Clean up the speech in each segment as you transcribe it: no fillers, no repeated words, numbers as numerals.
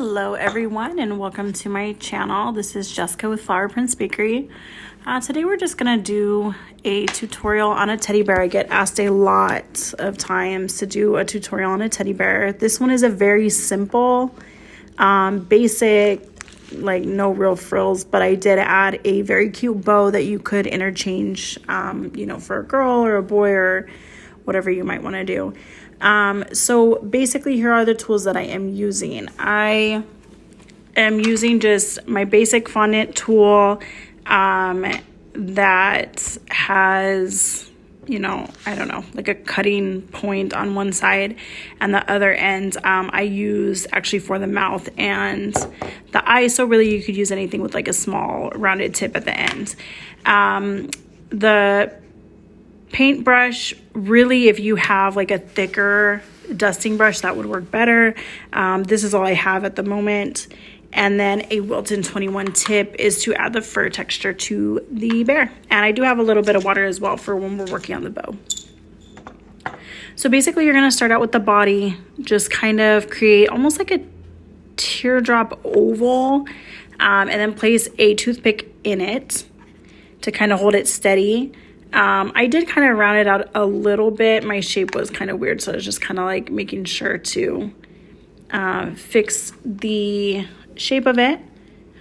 Hello everyone and welcome to my channel. This is Jessica with Flower Prince Bakery. Today we're just gonna do a tutorial on a teddy bear. I get asked a lot of times to do a tutorial on a teddy bear. This one is a very simple, basic, like no real frills, but I did add a very cute bow that you could interchange, for a girl or a boy or whatever you might want to do. So basically here are the tools that I am using. I am using just my basic fondant tool that has, like a cutting point on one side, and the other end I use actually for the mouth and the eye. So really you could use anything with like a small rounded tip at the end. The paintbrush, really, if you have like a thicker dusting brush, that would work better. This is all I have at the moment. And then a Wilton 21 tip is to add the fur texture to the bear. And I do have a little bit of water as well for when we're working on the bow. So basically you're going to start out with the body, just kind of create almost like a teardrop oval, and then place a toothpick in it to kind of hold it steady. I did kind of round it out a little bit. My shape was kind of weird, so I was just kind of like making sure to fix the shape of it.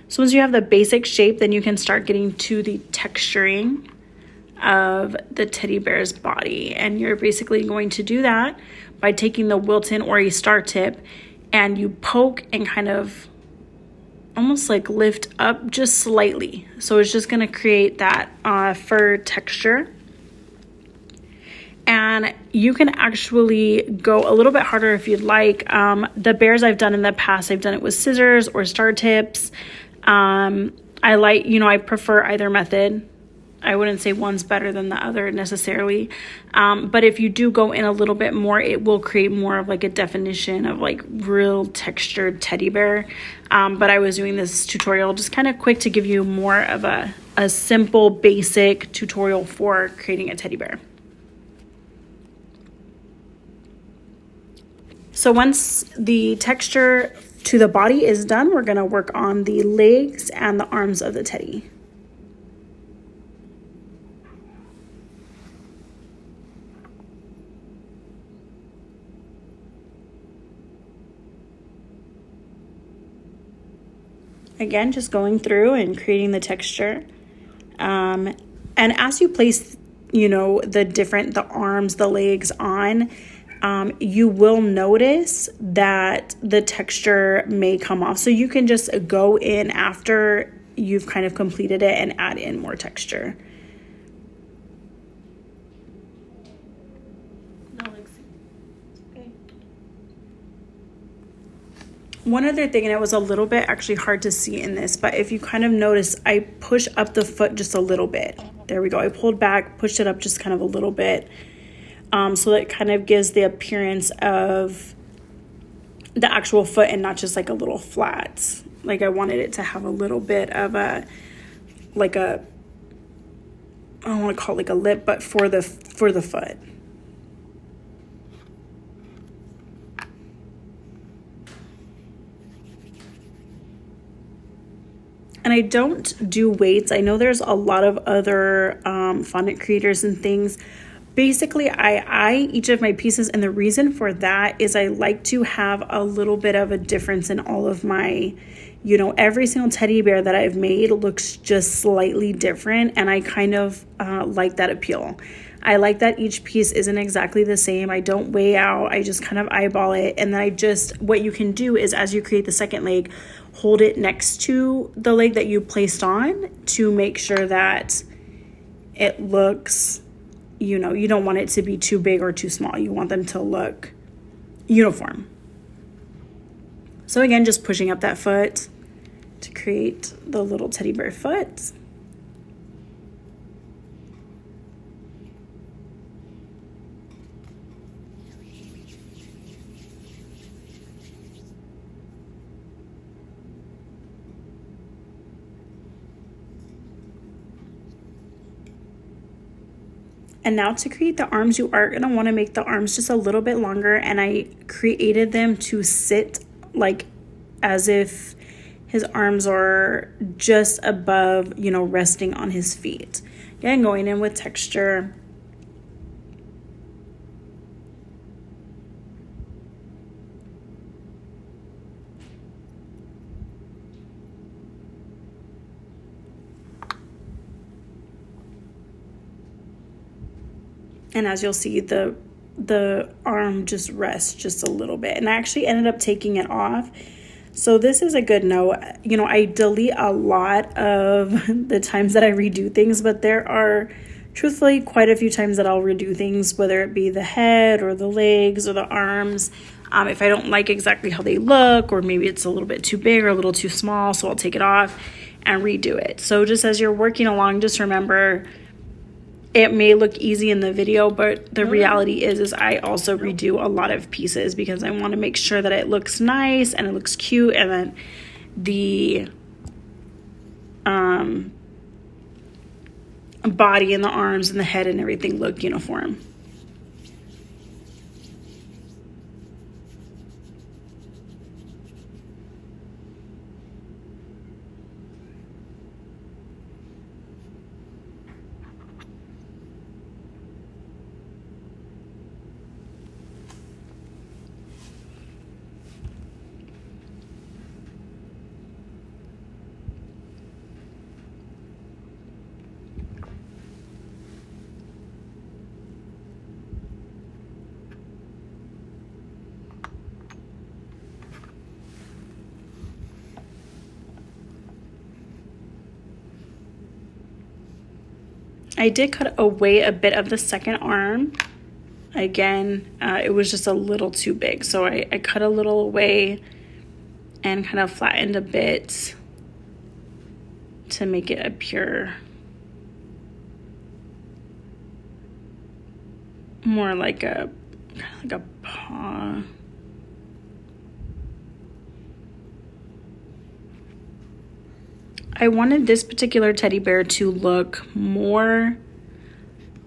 So once you have the basic shape, then you can start getting to the texturing of the teddy bear's body. And you're basically going to do that by taking the Wilton or a star tip, and you poke and kind of almost like lift up just slightly. So it's just going to create that fur texture. And you can actually go a little bit harder if you'd like. The bears I've done in the past, I've done it with scissors or star tips. I prefer either method. I wouldn't say one's better than the other necessarily. But if you do go in a little bit more, it will create more of like a definition of like real textured teddy bear. But I was doing this tutorial just kind of quick to give you more of a simple, basic tutorial for creating a teddy bear. So once the texture to the body is done, we're gonna work on the legs and the arms of the teddy. Again, just going through and creating the texture. And as you place, the arms, the legs on, you will notice that the texture may come off. So you can just go in after you've kind of completed it and add in more texture. One other thing, and it was a little bit actually hard to see in this, but if you kind of notice, I push up the foot just a little bit. There we go. I pulled back, pushed it up just kind of a little bit. So that kind of gives the appearance of the actual foot and not just like a little flat. Like I wanted it to have a little bit of I don't want to call it like a lip, but for the foot. And I don't do weights. I know there's a lot of other fondant creators and things. Basically, I eye each of my pieces, and the reason for that is I like to have a little bit of a difference in all of my, every single teddy bear that I've made looks just slightly different, and I kind of like that appeal. I like that each piece isn't exactly the same. I don't weigh out. I just kind of eyeball it, and then what you can do is as you create the second leg, hold it next to the leg that you placed on to make sure that it looks, you don't want it to be too big or too small. You want them to look uniform. So again, just pushing up that foot to create the little teddy bear foot. And now to create the arms, you are going to want to make the arms just a little bit longer, and I created them to sit like as if his arms are just above, you know, resting on his feet. Again, going in with texture. And as you'll see, the arm just rests just a little bit. And I actually ended up taking it off. So this is a good note. You know, I delete a lot of the times that I redo things, but there are truthfully quite a few times that I'll redo things, whether it be the head or the legs or the arms. If I don't like exactly how they look, or maybe it's a little bit too big or a little too small, so I'll take it off and redo it. So just as you're working along, just remember, it may look easy in the video, but the reality is I also redo a lot of pieces because I want to make sure that it looks nice and it looks cute, and then the body and the arms and the head and everything look uniform. I did cut away a bit of the second arm. Again, it was just a little too big. So I cut a little away and kind of flattened a bit to make it appear more like a paw. I wanted this particular teddy bear to look more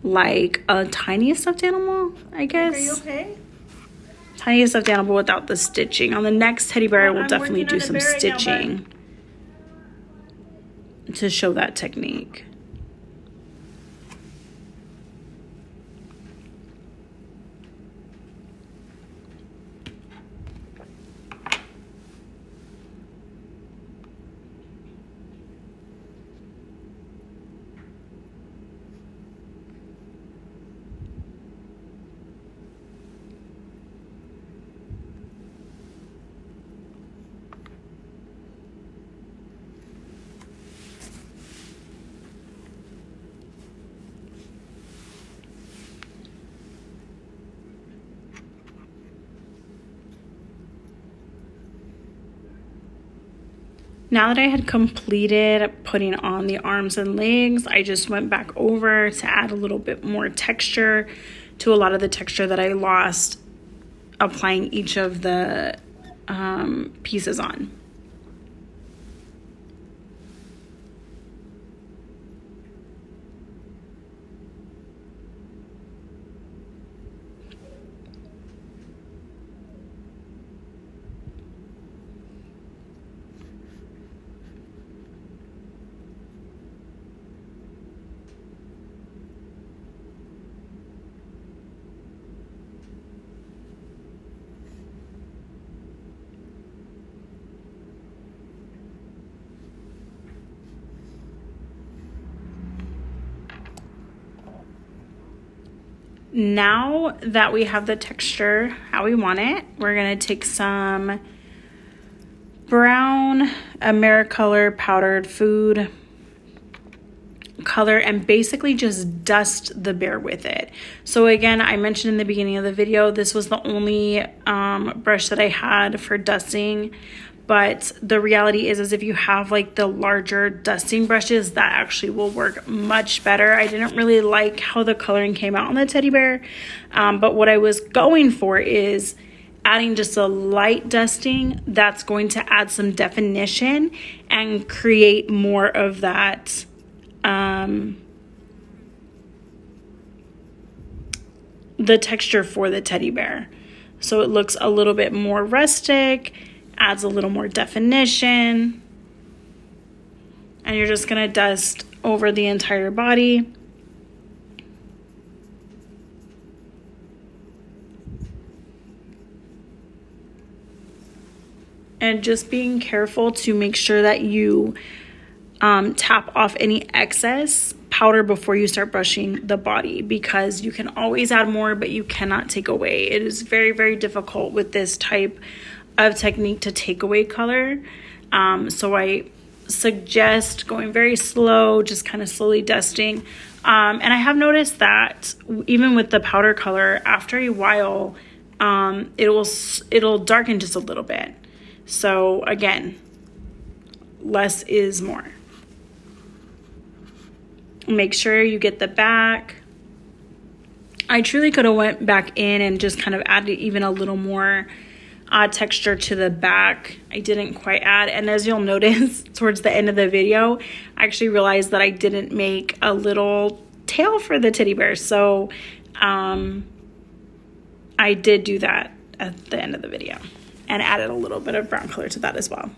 like a tiny stuffed animal, I guess. Are you okay? Tiny stuffed animal without the stitching. On the next teddy bear, I will definitely do some stitching to show that technique. Now that I had completed putting on the arms and legs, I just went back over to add a little bit more texture to a lot of the texture that I lost applying each of the pieces on. Now that we have the texture how we want it, we're going to take some brown Americolor powdered food color and basically just dust the bear with it. So again, I mentioned in the beginning of the video, this was the only brush that I had for dusting. But the reality is if you have like the larger dusting brushes, that actually will work much better. I didn't really like how the coloring came out on the teddy bear. But what I was going for is adding just a light dusting that's going to add some definition and create more of that the texture for the teddy bear. So it looks a little bit more rustic adds a little more definition. And you're just gonna dust over the entire body. And just being careful to make sure that you tap off any excess powder before you start brushing the body, because you can always add more, but you cannot take away. It is very, very difficult with this type of technique to take away color. So I suggest going very slow, just kind of slowly dusting. And I have noticed that even with the powder color, after a while, it'll darken just a little bit. So again, less is more. Make sure you get the back. I truly could have went back in and just kind of added even a little more texture to the back. I didn't quite add. And as you'll notice towards the end of the video, I actually realized that I didn't make a little tail for the teddy bear. So I did do that at the end of the video and added a little bit of brown color to that as well.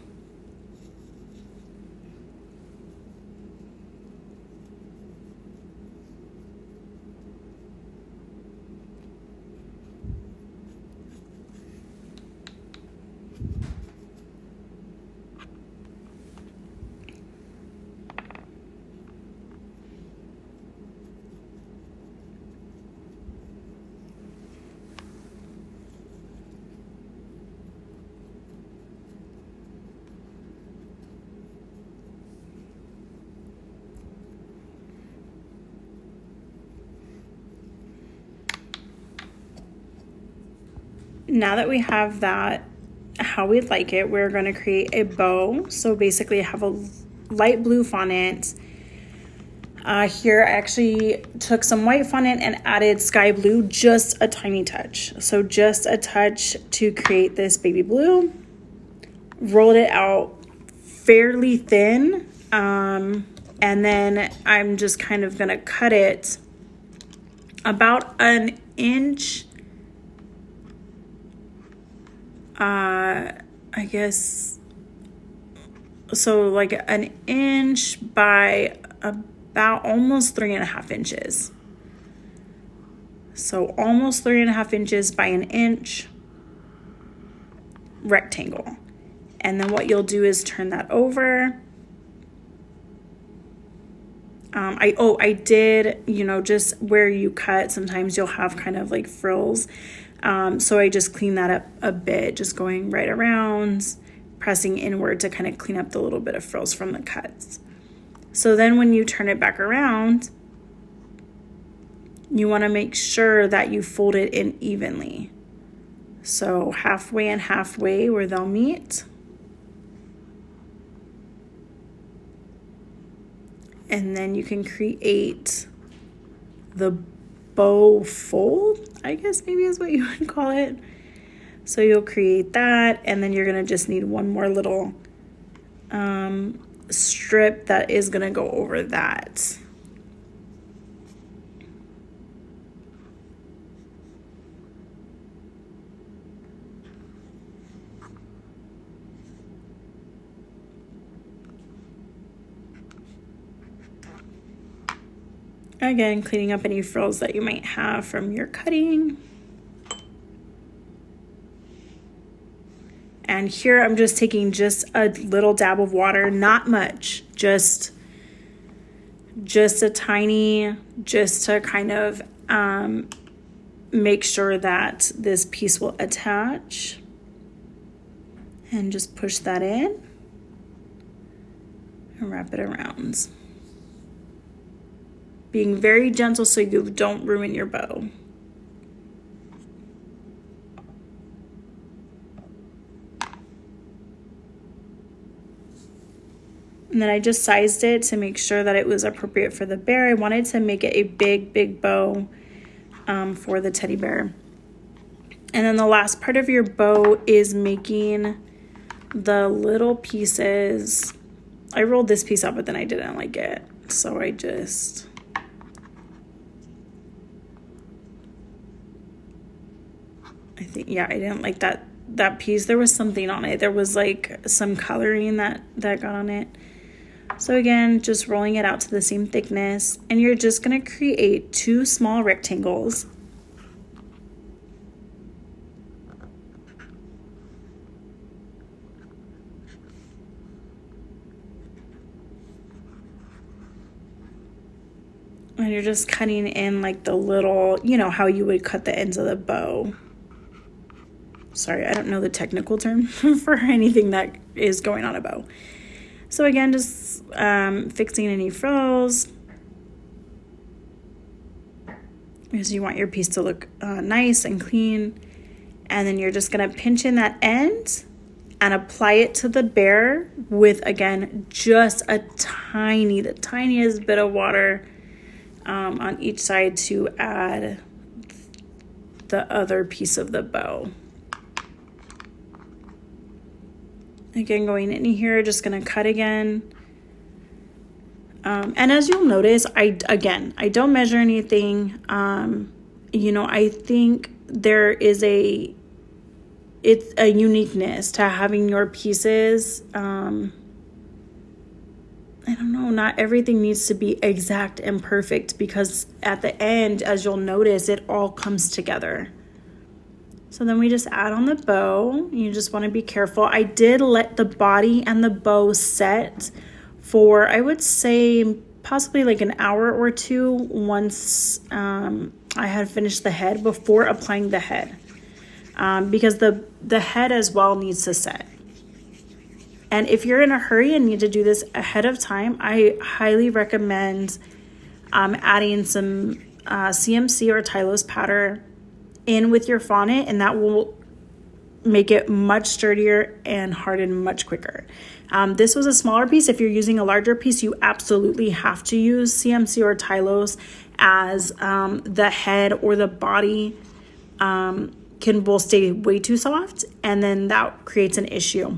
Now that we have that how we'd like it, we're going to create a bow. So basically I have a light blue fondant. Here I actually took some white fondant and added sky blue, just a tiny touch. So just a touch to create this baby blue. Rolled it out fairly thin. And then I'm just kind of going to cut it about an inch. I guess, so like an inch by about almost 3.5 inches. So almost 3.5 inches by an inch rectangle. And then what you'll do is turn that over. I did, just where you cut, sometimes you'll have kind of like frills. So I just clean that up a bit, just going right around, pressing inward to kind of clean up the little bit of frills from the cuts. So then when you turn it back around, you want to make sure that you fold it in evenly. So halfway and halfway where they'll meet. And then you can create the bow fold, I guess maybe is what you would call it. So you'll create that, and then you're gonna just need one more little strip that is gonna go over that. Again, cleaning up any frills that you might have from your cutting. And here I'm just taking just a little dab of water, not much, just a tiny, just to kind of make sure that this piece will attach. And just push that in and wrap it around. Being very gentle so you don't ruin your bow. And then I just sized it to make sure that it was appropriate for the bear. I wanted to make it a big, big bow for the teddy bear. And then the last part of your bow is making the little pieces. I rolled this piece up, but then I didn't like it. So I just... I didn't like that that piece, there was something on it. There was like some coloring that got on it. So again, just rolling it out to the same thickness, and you're just going to create 2 small rectangles. And you're just cutting in like the little, you know, how you would cut the ends of the bow. Sorry, I don't know the technical term for anything that is going on a bow. So again, just fixing any frills, because you want your piece to look nice and clean. And then you're just going to pinch in that end and apply it to the bear with, again, just the tiniest bit of water on each side to add the other piece of the bow. Again, going in here, just going to cut again. And as you'll notice, I don't measure anything. You know, I think there is it's a uniqueness to having your pieces. I don't know, not everything needs to be exact and perfect, because at the end, as you'll notice, it all comes together. So then we just add on the bow. You just want to be careful. I did let the body and the bow set for, I would say, possibly like an hour or 2 once I had finished the head, before applying the head. Because the head as well needs to set. And if you're in a hurry and need to do this ahead of time, I highly recommend adding some CMC or Tylose powder in with your fondant, and that will make it much sturdier and harden much quicker. This was a smaller piece. If you're using a larger piece, you absolutely have to use CMC or Tylose, as the head or the body will stay way too soft, and then that creates an issue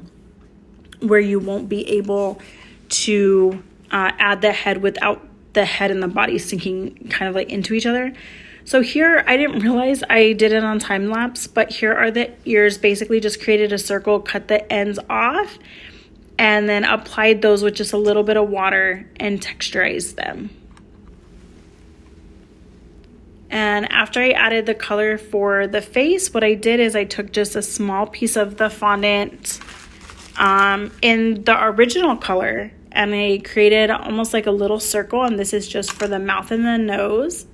where you won't be able to add the head without the head and the body sinking kind of like into each other. So here, I didn't realize I did it on time lapse, but here are the ears. Basically just created a circle, cut the ends off, and then applied those with just a little bit of water and texturized them. And after I added the color for the face, what I did is I took just a small piece of the fondant in the original color, and I created almost like a little circle, and this is just for the mouth and the nose.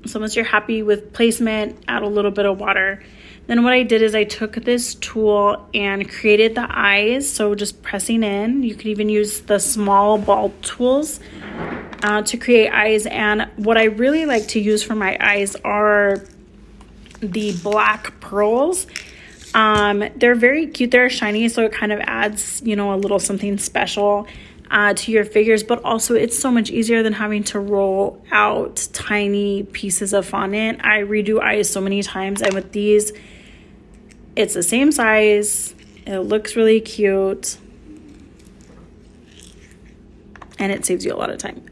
So once you're happy with placement, add a little bit of water. Then what I did is I took this tool and created the eyes. So just pressing in, you could even use the small ball tools to create eyes. And what I really like to use for my eyes are the black pearls. They're very cute. They're shiny, so it kind of adds, you know, a little something special to your figures, but also it's so much easier than having to roll out tiny pieces of fondant. I redo eyes so many times, and with these, it's the same size. It looks really cute, and it saves you a lot of time.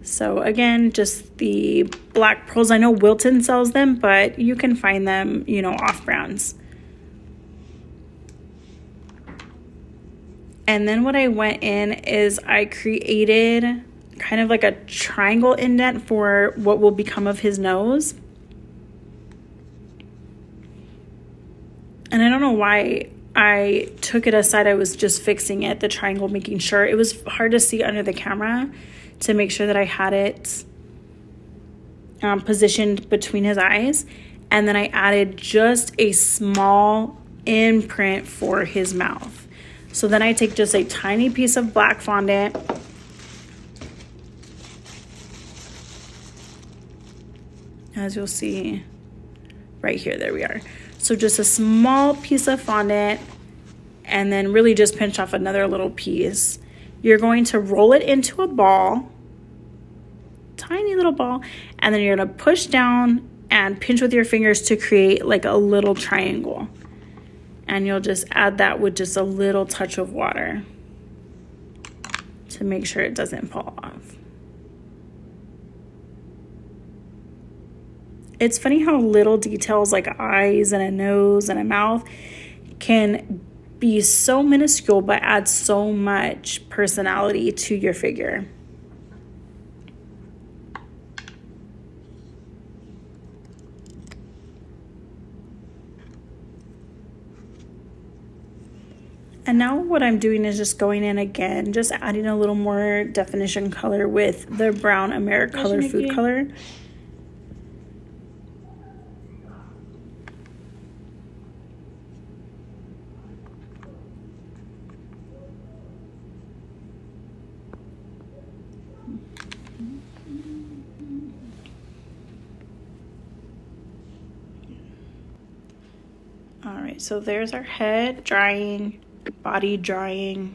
So again, just the black pearls. I know Wilton sells them, but you can find them, you know, off brands. And then what I went in is I created kind of like a triangle indent for what will become of his nose. And I don't know why I took it aside. I was just fixing it, the triangle, making sure. It was hard to see under the camera to make sure that I had it positioned between his eyes. And then I added just a small imprint for his mouth. So then I take just a tiny piece of black fondant, as you'll see right here, there we are. So just a small piece of fondant, and then really just pinch off another little piece. You're going to roll it into a ball, tiny little ball, and then you're gonna push down and pinch with your fingers to create like a little triangle. And you'll just add that with just a little touch of water to make sure it doesn't fall off. It's funny how little details like eyes and a nose and a mouth can be so minuscule but add so much personality to your figure. And now what I'm doing is just going in again, just adding a little more definition color with the brown Americolor food color. All right, so there's our head drying, body drying,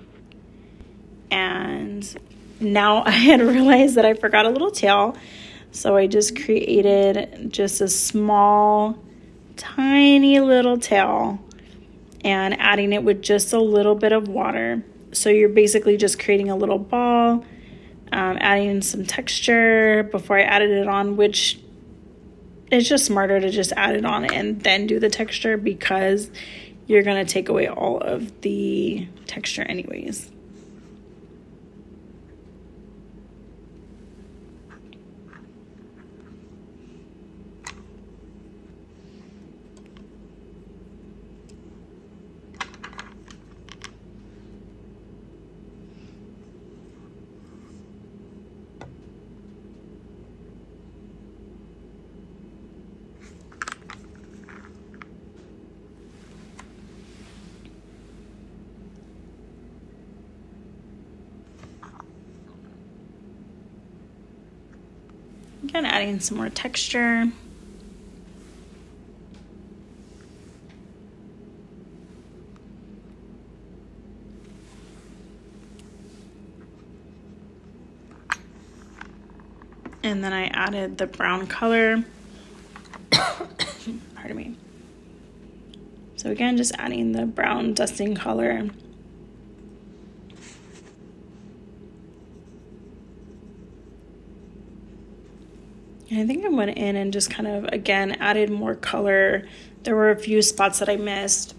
and now I had realized that I forgot a little tail, so I just created just a small, tiny little tail and adding it with just a little bit of water. So you're basically just creating a little ball, adding some texture before I added it on, which it's just smarter to just add it on and then do the texture because you're going to take away all of the texture anyways. Again, adding some more texture. And then I added the brown color. Pardon me. So again, just adding the brown dusting color. And I think I went in and just kind of, again, added more color. There were a few spots that I missed.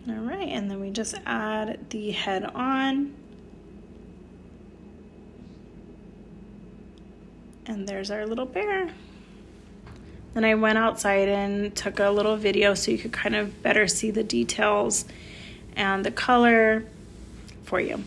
All right, and then we just add the head on. And there's our little bear. Then I went outside and took a little video so you could kind of better see the details and the color for you.